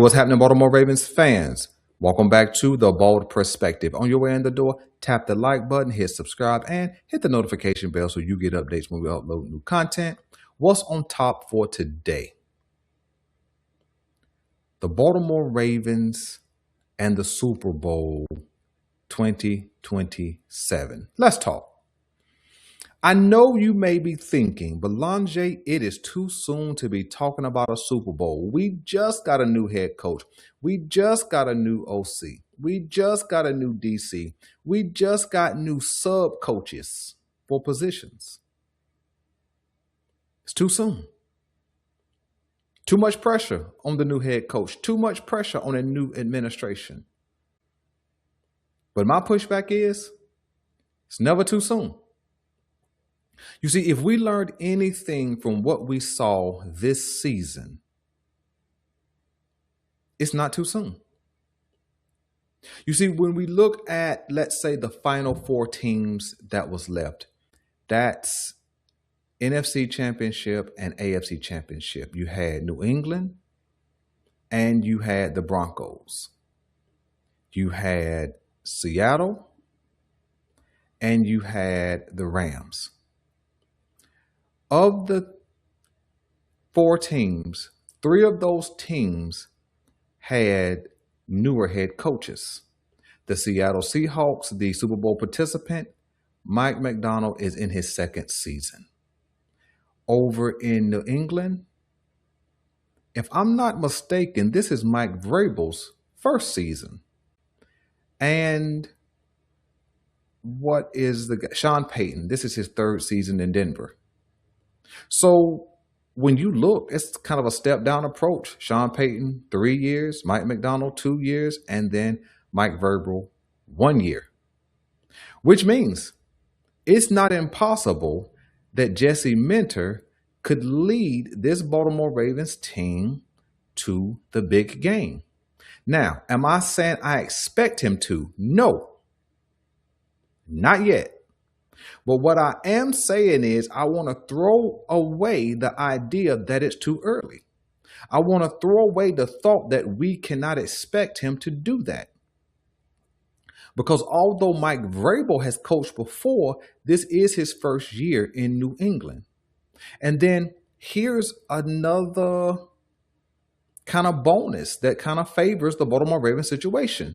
What's happening, Baltimore Ravens fans? Welcome back to The Bold Perspective. On your way in the door, tap the like button, hit subscribe, and hit the notification bell so you get updates when we upload new content. What's on top for today? The Baltimore Ravens and the Super Bowl 2027. Let's talk. I know you may be thinking, but Lonjay, it is too soon to be talking about a Super Bowl. We just got a new head coach. We just got a new OC. We just got a new DC. We just got new sub coaches for positions. It's too soon. Too much pressure on the new head coach. Too much pressure on a new administration. But my pushback is, it's never too soon. You see, if we learned anything from what we saw this season, it's not too soon. You see, when we look at, let's say, the final four teams that was left, that's NFC Championship and AFC Championship. You had New England and you had the Broncos. You had Seattle and you had the Rams. Of the four teams, three of those teams had newer head coaches. The Seattle Seahawks, the Super Bowl participant, Mike Macdonald is in his second season. Over in New England, if I'm not mistaken, this is Mike Vrabel's first season. And what is Sean Payton? This is his third season in Denver. So when you look, it's kind of a step down approach. Sean Payton, 3 years, Mike Macdonald, 2 years, and then Mike Vrabel, 1 year. Which means it's not impossible that Jesse Minter could lead this Baltimore Ravens team to the big game. Now, am I saying I expect him to? No, not yet. But what I am saying is I want to throw away the idea that it's too early. I want to throw away the thought that we cannot expect him to do that. Because although Mike Vrabel has coached before, this is his first year in New England. And then here's another kind of bonus that kind of favors the Baltimore Ravens situation.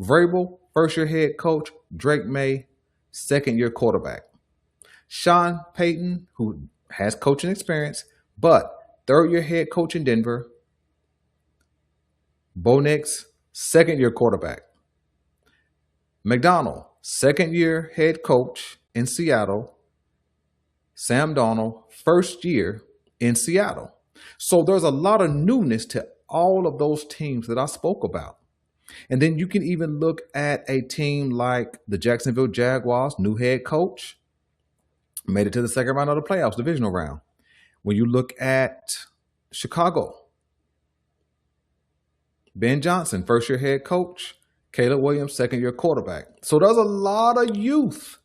Vrabel, first-year head coach. Drake May, second-year quarterback. Sean Payton, who has coaching experience, but third-year head coach in Denver. Bo Nix, second-year quarterback. Macdonald, second-year head coach in Seattle. Sam Darnold, first year in Seattle. So there's a lot of newness to all of those teams that I spoke about. And then you can even look at a team like the Jacksonville Jaguars, new head coach, made it to the second round of the playoffs, divisional round. When you look at Chicago, Ben Johnson, first-year head coach, Caleb Williams, second-year quarterback. So there's a lot of youth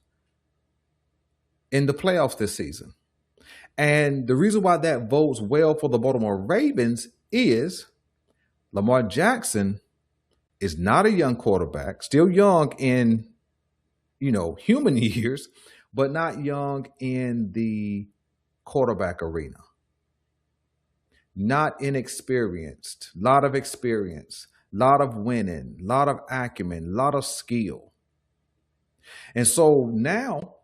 in the playoffs this season. And the reason why that bodes well for the Baltimore Ravens is Lamar Jackson is not a young quarterback, still young in, human years, but not young in the quarterback arena. Not inexperienced, lot of experience, lot of winning, lot of acumen, lot of skill. And so now,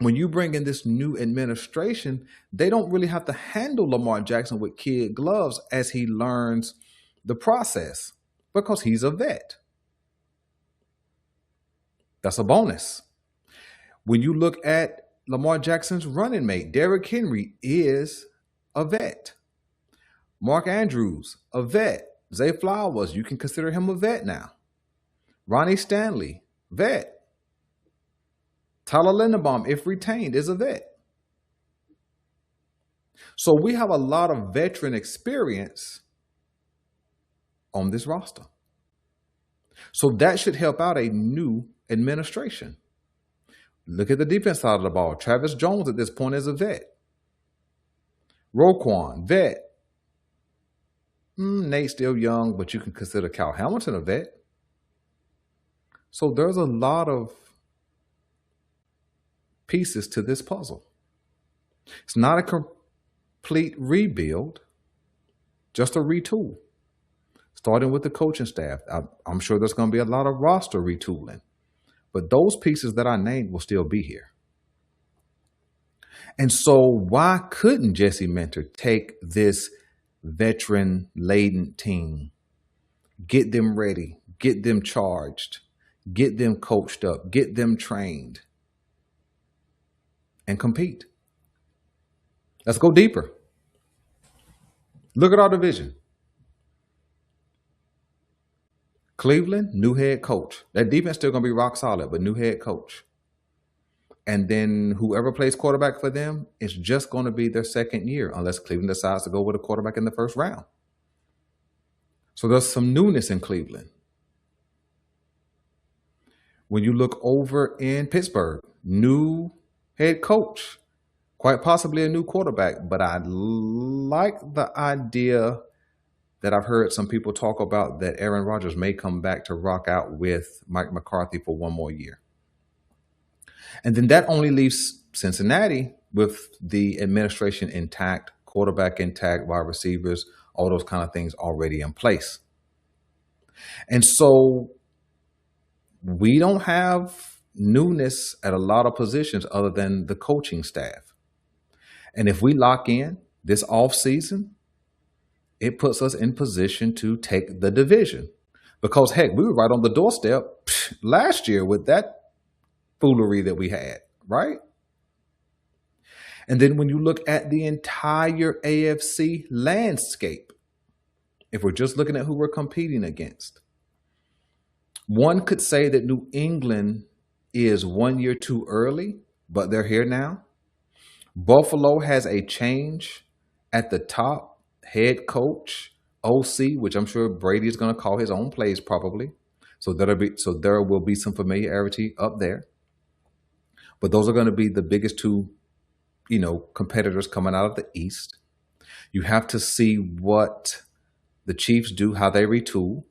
when you bring in this new administration, they don't really have to handle Lamar Jackson with kid gloves as he learns the process because he's a vet. That's a bonus. When you look at Lamar Jackson's running mate, Derrick Henry is a vet. Mark Andrews, a vet. Zay Flowers, you can consider him a vet now. Ronnie Stanley, vet. Tyler Linderbaum, if retained, is a vet. So we have a lot of veteran experience on this roster. So that should help out a new administration. Look at the defense side of the ball. Travis Jones at this point is a vet. Roquan, vet. Nate's still young, but you can consider Cal Hamilton a vet. So there's a lot of pieces to this puzzle. It's not a complete rebuild, just a retool. Starting with the coaching staff. I'm sure there's going to be a lot of roster retooling, but those pieces that I named will still be here. And so why couldn't Jesse Minter take this veteran-laden team, get them ready, get them charged, get them coached up, get them trained, and compete? Let's go deeper. Look at our division. Cleveland, new head coach. That defense still going to be rock solid, but new head coach. And then whoever plays quarterback for them, it's just going to be their second year unless Cleveland decides to go with a quarterback in the first round. So there's some newness in Cleveland. When you look over in Pittsburgh, new head coach, quite possibly a new quarterback, but I like the idea that I've heard some people talk about that Aaron Rodgers may come back to rock out with Mike McCarthy for one more year. And then that only leaves Cincinnati with the administration intact, quarterback intact, wide receivers, all those kind of things already in place. And so we don't have newness at a lot of positions other than the coaching staff. And if we lock in this offseason, it puts us in position to take the division. Because, heck, we were right on the doorstep last year with that foolery that we had, right? And then when you look at the entire AFC landscape, if we're just looking at who we're competing against, one could say that New England is 1 year too early, but they're here now. Buffalo has a change at the top, head coach, OC, which I'm sure Brady is going to call his own plays probably. So there will be some familiarity up there. But those are going to be the biggest two, competitors coming out of the East. You have to see what the Chiefs do, how they retool.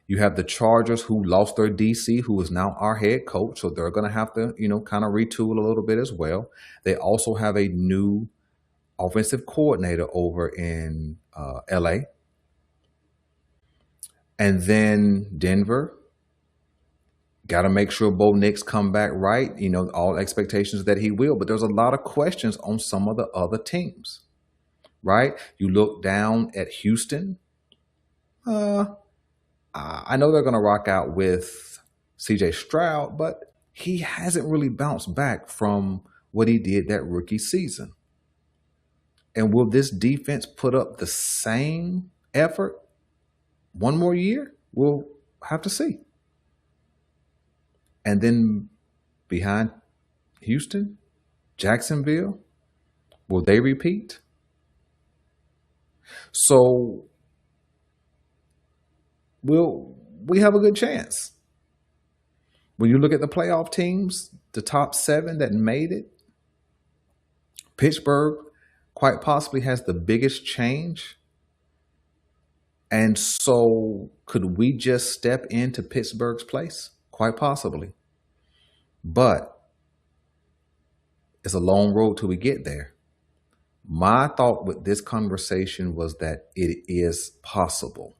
You have the Chargers who lost their DC, who is now our head coach. So they're going to have to, kind of retool a little bit as well. They also have a new offensive coordinator over in LA. And then Denver. Got to make sure Bo Nix come back right. All expectations that he will. But there's a lot of questions on some of the other teams, right? You look down at Houston. I know they're going to rock out with C.J. Stroud, but he hasn't really bounced back from what he did that rookie season. And will this defense put up the same effort one more year? We'll have to see. And then behind Houston, Jacksonville, will they repeat? So we have a good chance. When you look at the playoff teams, the top 7 that made it, Pittsburgh quite possibly has the biggest change. And so could we just step into Pittsburgh's place? Quite possibly. But it's a long road till we get there. My thought with this conversation was that it is possible.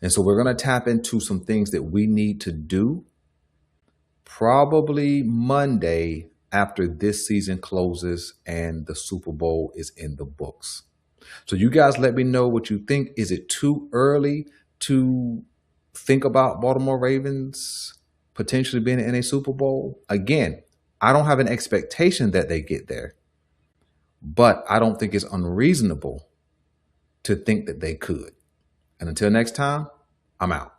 And so we're going to tap into some things that we need to do probably Monday after this season closes and the Super Bowl is in the books. So you guys let me know what you think. Is it too early to think about Baltimore Ravens potentially being in a Super Bowl? Again, I don't have an expectation that they get there, but I don't think it's unreasonable to think that they could. And until next time, I'm out.